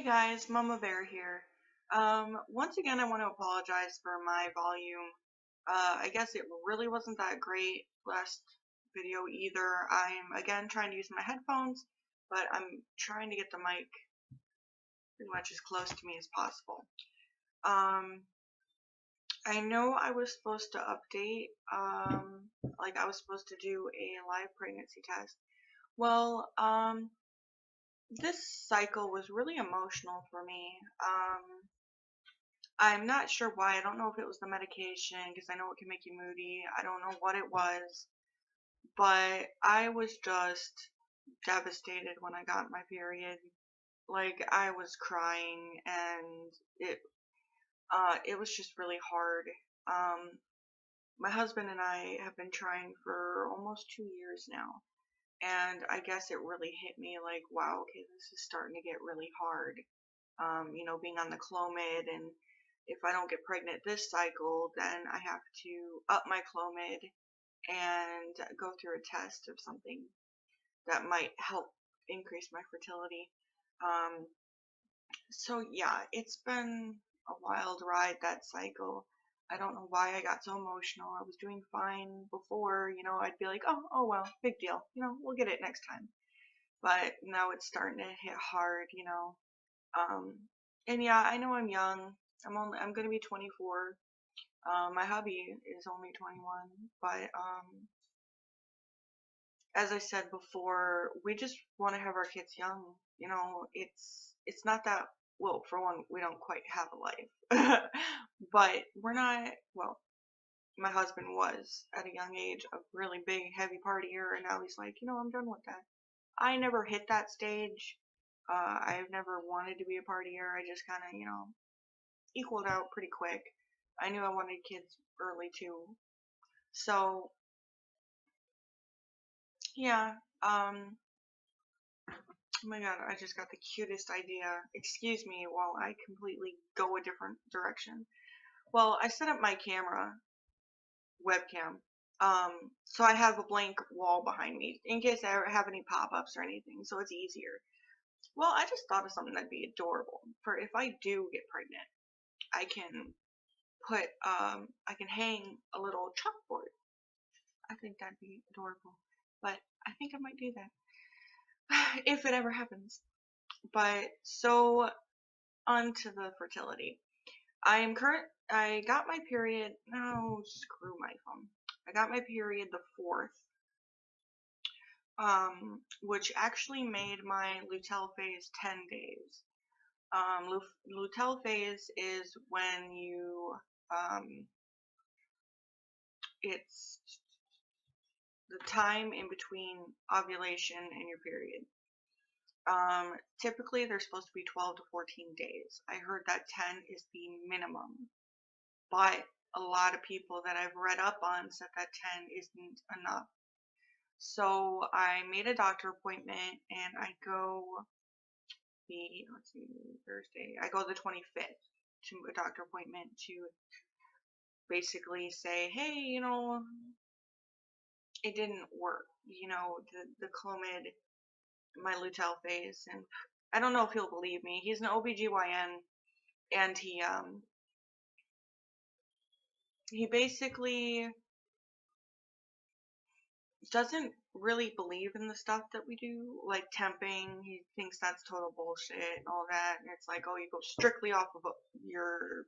Hey guys, Mama Bear here. Once again, I want to apologize for my volume. I guess it really wasn't that great last video either. I'm again trying to use my headphones, but I'm trying to get the mic pretty much as close to me as possible. I know I was supposed to update, like I was supposed to do a live pregnancy test. Well, this cycle was really emotional for me. I'm not sure why. I don't know if it was the medication because I know it can make you moody. I don't know what it was, but I was just devastated when I got my period. Like I was crying and it was just really hard. Um my husband and I have been trying for almost 2 years now. And I guess it really hit me like, wow, okay, this is starting to get really hard. Being on the Clomid, and if I don't get pregnant this cycle, then I have to up my Clomid and go through a test of something that might help increase my fertility. Um, so yeah, it's been a wild ride, that cycle. I don't know why I got so emotional. I was doing fine before, I'd be like, oh well, big deal, we'll get it next time. But now it's starting to hit hard. Um, and yeah, I know I'm young. I'm gonna be 24. My hubby is only 21, but as I said before, we just want to have our kids young. It's not that, well, for one, we don't quite have a life, but we're not. Well, my husband was at a young age a really big, heavy partier, and now he's like, I'm done with that. I never hit that stage. I've never wanted to be a partier. I just kind of, equaled out pretty quick. I knew I wanted kids early too. So, yeah. Oh my god, I just got the cutest idea. Excuse me while I completely go a different direction. Well, I set up my camera, webcam, so I have a blank wall behind me in case I ever have any pop-ups or anything, so it's easier. Well, I just thought of something that'd be adorable. For if I do get pregnant, I can I can hang a little chalkboard. I think that'd be adorable. But I think I might do that if it ever happens. But so on to the fertility. I got my period. No, screw my phone. I got my period the 4th, which actually made my luteal phase 10 days. Luteal phase is when it's the time in between ovulation and your period. Typically they're supposed to be 12 to 14 days. I heard that 10 is the minimum, but a lot of people that I've read up on said that 10 isn't enough. So I made a doctor appointment and I go Thursday. I go the 25th to a doctor appointment to basically say, hey, it didn't work. The Clomid, my luteal phase, and I don't know if he'll believe me. He's an OBGYN, and he basically doesn't really believe in the stuff that we do, like temping. He thinks that's total bullshit and all that. And it's like, oh, you go strictly off of your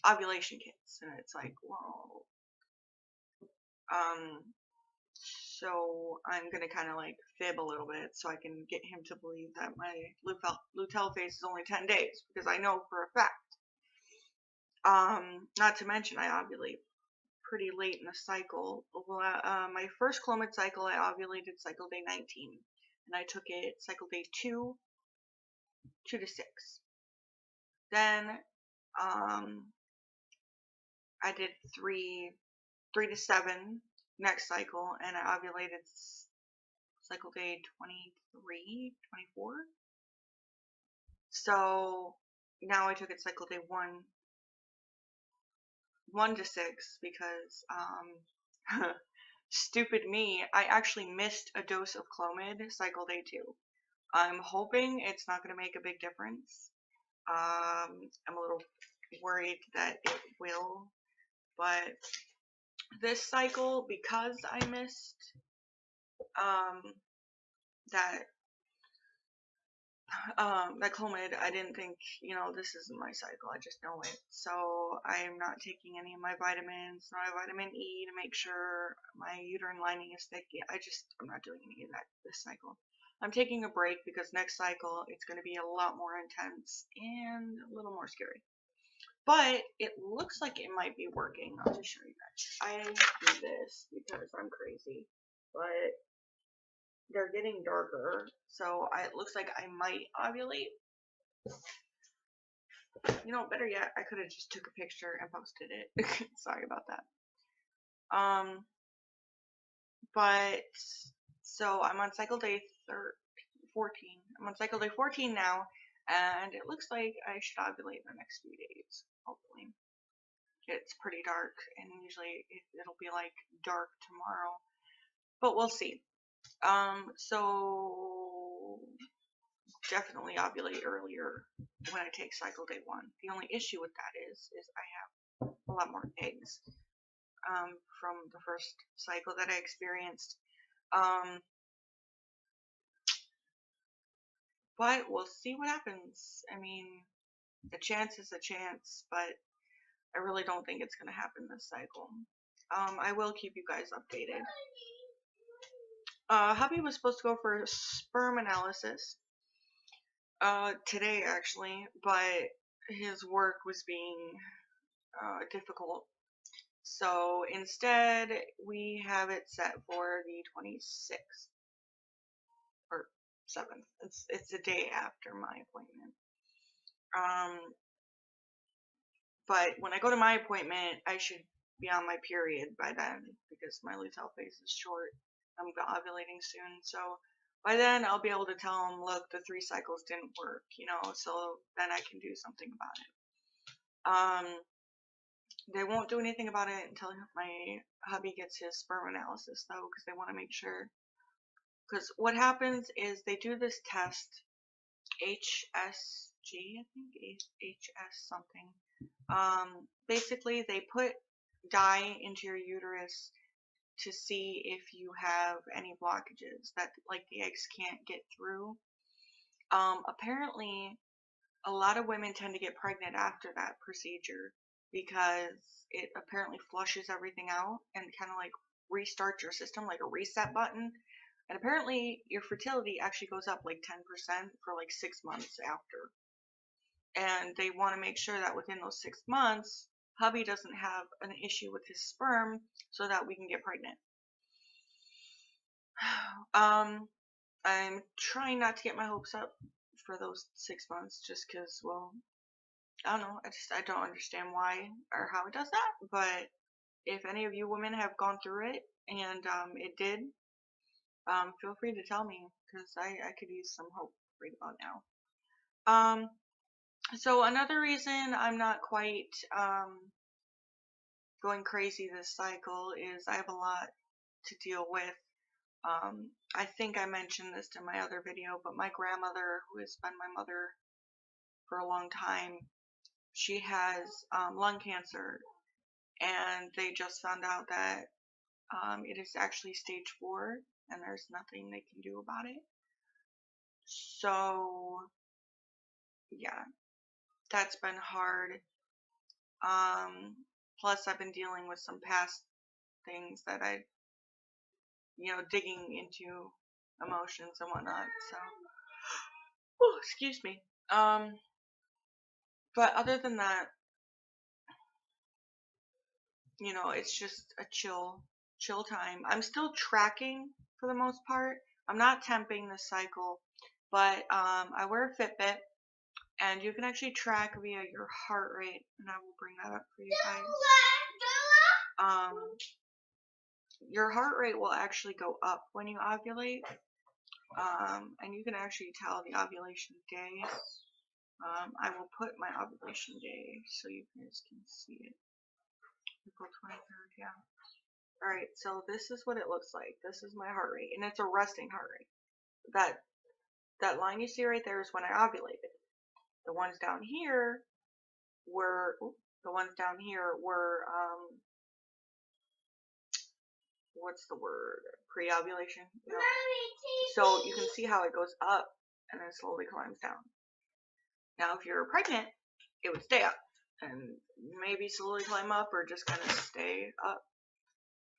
ovulation kits, and it's like, whoa. So I'm gonna kind of like fib a little bit so I can get him to believe that my luteal phase is only 10 days, because I know for a fact. Not to mention I ovulate pretty late in the cycle. My first Clomid cycle, I ovulated cycle day 19, and I took it cycle day 2 to 6. Then I did 3 to 7 next cycle, and I ovulated cycle day 23, 24. So now I took it cycle day 1 to 6, because stupid me, I actually missed a dose of Clomid cycle day 2. I'm hoping it's not going to make a big difference. I'm a little worried that it will, but this cycle, because I missed um, that that Clomid, I didn't think, this isn't my cycle. I just know it. So I'm not taking any of my vitamins, my vitamin E to make sure my uterine lining is thick. I'm not doing any of that this cycle. I'm taking a break because next cycle it's going to be a lot more intense and a little more scary. But it looks like it might be working. I'll just show you guys. I do this because I'm crazy. But they're getting darker, so it looks like I might ovulate. Better yet, I could have just took a picture and posted it. Sorry about that. But so I'm on cycle day 14. I'm on cycle day 14 now, and it looks like I should ovulate in the next few days, hopefully. It's pretty dark, and usually it'll be like dark tomorrow, but we'll see. So definitely ovulate earlier when I take cycle day 1. The only issue with that is I have a lot more eggs from the first cycle that I experienced. But we'll see what happens. I mean, a chance is a chance, but I really don't think it's going to happen this cycle. I will keep you guys updated. Hubby was supposed to go for a sperm analysis today, actually, but his work was being difficult. So instead, we have it set for the 26th or 7th. It's a day after my appointment. But when I go to my appointment, I should be on my period by then because my luteal phase is short. I'm ovulating soon, so by then I'll be able to tell him, look, the 3 cycles didn't work, so then I can do something about it. They won't do anything about it until my hubby gets his sperm analysis, though, because they want to make sure. Because what happens is they do this test, HSG, I think, HS something. Basically, they put dye into your uterus to see if you have any blockages that, like, the eggs can't get through. Apparently, a lot of women tend to get pregnant after that procedure because it apparently flushes everything out and kind of like restarts your system, like a reset button. And apparently your fertility actually goes up like 10% for like 6 months after. And they want to make sure that within those 6 months, hubby doesn't have an issue with his sperm so that we can get pregnant. I'm trying not to get my hopes up for those 6 months just because, well, I don't know. I don't understand why or how it does that. But if any of you women have gone through it and it did, feel free to tell me because I could use some hope right about now. So another reason I'm not quite going crazy this cycle is I have a lot to deal with. I think I mentioned this in my other video, but my grandmother, who has been my mother for a long time, she has lung cancer, and they just found out that it is actually stage 4, and there's nothing they can do about it. So, yeah, that's been hard. Plus, I've been dealing with some past things that digging into emotions and whatnot. So, oh, excuse me. But other than that, it's just a chill time. I'm still tracking for the most part. I'm not temping this cycle, but I wear a Fitbit, and you can actually track via your heart rate, and I will bring that up for you guys. Your heart rate will actually go up when you ovulate, and you can actually tell the ovulation day. I will put my ovulation day so you guys can see it. April 23rd, yeah. Alright, so this is what it looks like. This is my heart rate, and it's a resting heart rate. That that line you see right there is when I ovulated. The ones down here were what's the word? Pre-ovulation. You know? So you can see how it goes up and then slowly climbs down. Now, if you're pregnant, it would stay up and maybe slowly climb up or just kind of stay up.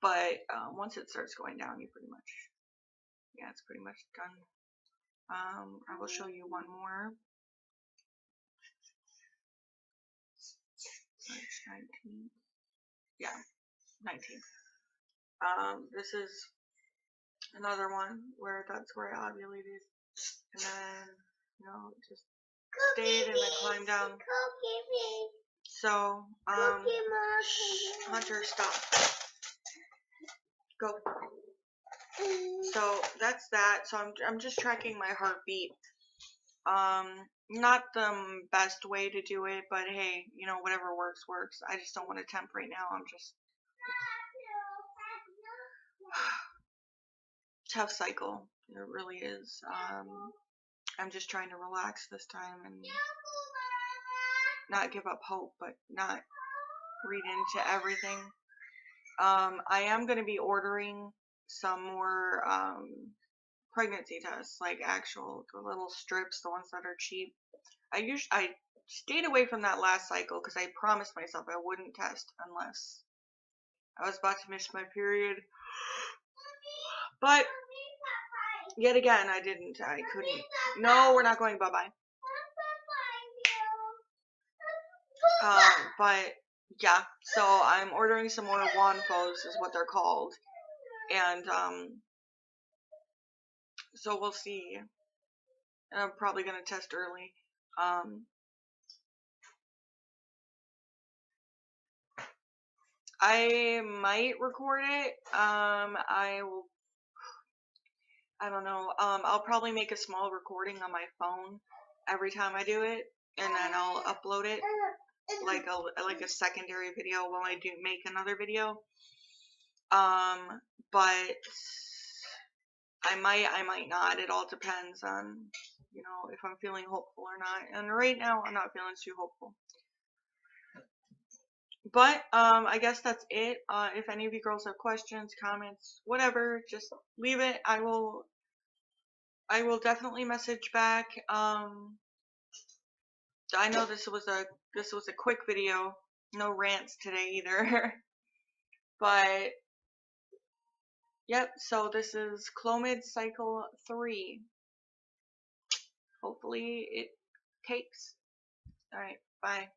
But once it starts going down, you pretty much, yeah, it's pretty much done. I will show you one more. March 19th. Yeah, 19th. This is another one where that's where I ovulated, and then just stayed and then climbed down. So Hunter, stop. Go. So that's that. So I'm just tracking my heartbeat. Not the best way to do it, but hey, whatever works. I just don't want to temp right now. I'm just tough cycle. It really is. I'm just trying to relax this time and not give up hope, but not read into everything. I am going to be ordering some more pregnancy tests, like the little strips, the ones that are cheap. I stayed away from that last cycle because I promised myself I wouldn't test unless I was about to miss my period. But yet again, I didn't. I couldn't. No, we're not going bye-bye. But yeah, so I'm ordering some more Wanfos is what they're called. And so we'll see. And I'm probably going to test early. I might record it. I don't know. I'll probably make a small recording on my phone every time I do it, and then I'll upload it like a secondary video while I do make another video. But I might not. It all depends on, if I'm feeling hopeful or not. And right now, I'm not feeling too hopeful. But I guess that's it. If any of you girls have questions, comments, whatever, just leave it. I will definitely message back. I know this was a quick video, no rants today either. But yep, so this is Clomid cycle 3. Hopefully it takes. All right, bye.